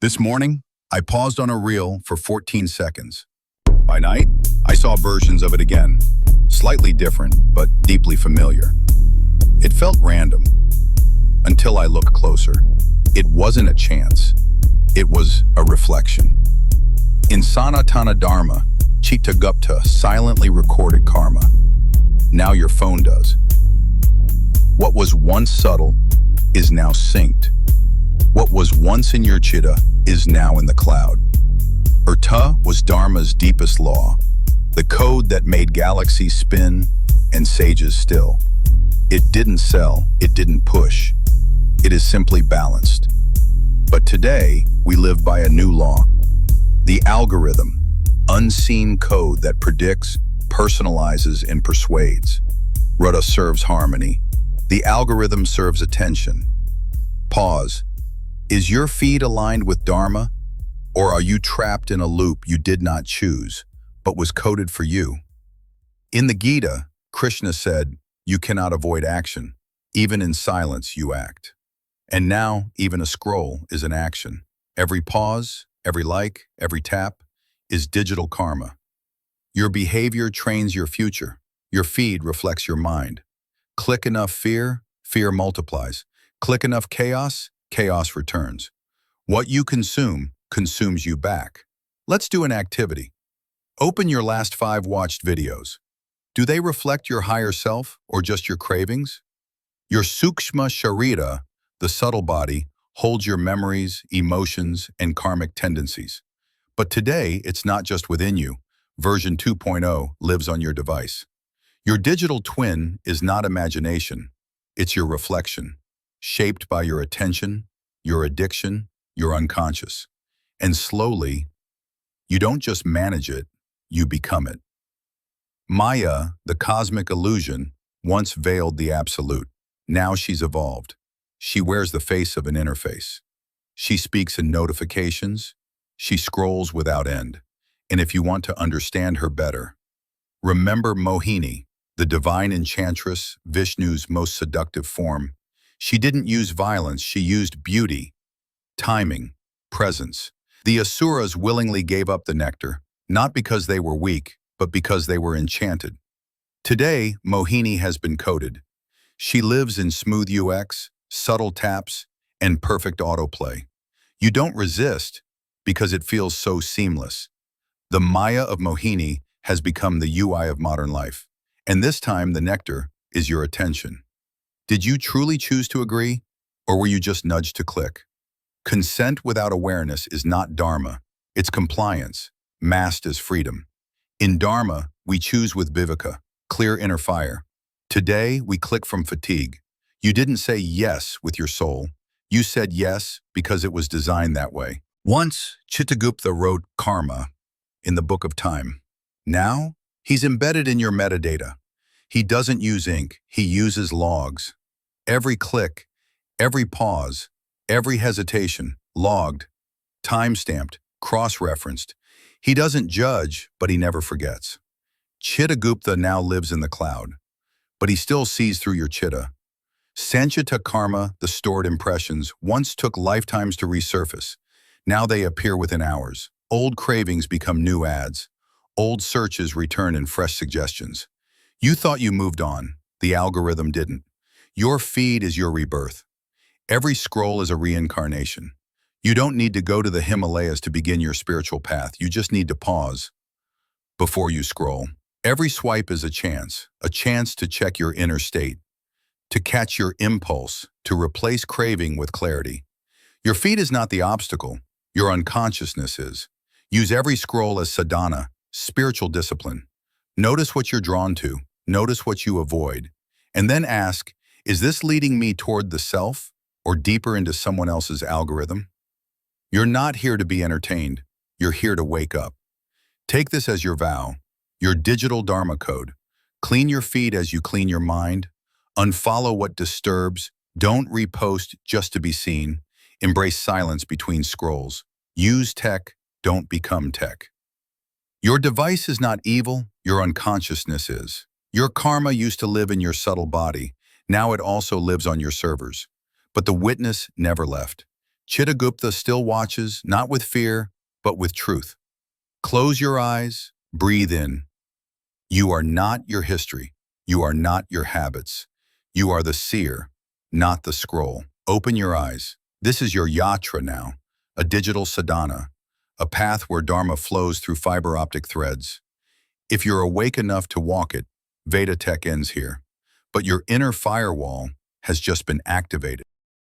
This morning, I paused on a reel for 14 seconds. By night, I saw versions of it again, slightly different, but deeply familiar. It felt random, until I looked closer. It wasn't a chance. It was a reflection. In Sanatana Dharma, Chittagupta silently recorded karma. Now your phone does. What was once subtle is now synced. What was once in your chitta is now in the cloud. Urta was Dharma's deepest law, the code that made galaxies spin and sages still. It didn't sell, it didn't push. It is simply balanced. But today, we live by a new law. The algorithm, unseen code that predicts, personalizes, and persuades. Rudda serves harmony. The algorithm serves attention. Pause. Is your feed aligned with Dharma? Or are you trapped in a loop you did not choose, but was coded for you? In the Gita, Krishna said, you cannot avoid action. Even in silence, you act. And now, even a scroll is an action. Every pause, every like, every tap is digital karma. Your behavior trains your future. Your feed reflects your mind. Click enough fear, fear multiplies. Click enough chaos, chaos returns. What you consume consumes you back. Let's do an activity. Open your last 5 watched videos. Do they reflect your higher self or just your cravings? Your sukshma sharira, the subtle body, holds your memories, emotions, and karmic tendencies. But today, it's not just within you. Version 2.0 lives on your device. Your digital twin is not imagination. It's your reflection, shaped by your attention, your addiction, your unconscious. And slowly, you don't just manage it, you become it. Māyā, the cosmic illusion, once veiled the absolute. Now she's evolved. She wears the face of an interface. She speaks in notifications. She scrolls without end. And if you want to understand her better, remember Mohinī, the divine enchantress, Vishnu's most seductive form. She didn't use violence, she used beauty, timing, presence. The Asuras willingly gave up the nectar, not because they were weak, but because they were enchanted. Today, Mohinī has been coded. She lives in smooth UX, subtle taps, and perfect autoplay. You don't resist because it feels so seamless. The Māyā of Mohinī has become the UI of modern life. And this time, the nectar is your attention. Did you truly choose to agree, or were you just nudged to click? Consent without awareness is not Dharma. It's compliance, masked as freedom. In Dharma, we choose with viveka, clear inner fire. Today, we click from fatigue. You didn't say yes with your soul. You said yes because it was designed that way. Once, Chittagupta wrote karma in the book of time. Now, he's embedded in your metadata. He doesn't use ink, he uses logs. Every click, every pause, every hesitation, logged, time-stamped, cross-referenced. He doesn't judge, but he never forgets. Chittagupta now lives in the cloud, but he still sees through your chitta. Sanchita karma, the stored impressions, once took lifetimes to resurface. Now they appear within hours. Old cravings become new ads. Old searches return in fresh suggestions. You thought you moved on. The algorithm didn't. Your feed is your rebirth. Every scroll is a reincarnation. You don't need to go to the Himalayas to begin your spiritual path. You just need to pause before you scroll. Every swipe is a chance to check your inner state, to catch your impulse, to replace craving with clarity. Your feed is not the obstacle. Your unconsciousness is. Use every scroll as sadhana, spiritual discipline. Notice what you're drawn to. Notice what you avoid. And then ask, is this leading me toward the self or deeper into someone else's algorithm? You're not here to be entertained. You're here to wake up. Take this as your vow, your digital dharma code. Clean your feed as you clean your mind. Unfollow what disturbs. Don't repost just to be seen. Embrace silence between scrolls. Use tech, don't become tech. Your device is not evil, your unconsciousness is. Your karma used to live in your subtle body. Now it also lives on your servers. But the witness never left. Chittagupta still watches, not with fear, but with truth. Close your eyes, breathe in. You are not your history. You are not your habits. You are the seer, not the scroll. Open your eyes. This is your yatra now, a digital sadhana, a path where Dharma flows through fiber optic threads. If you're awake enough to walk it, Veda tech ends here. But your inner firewall has just been activated.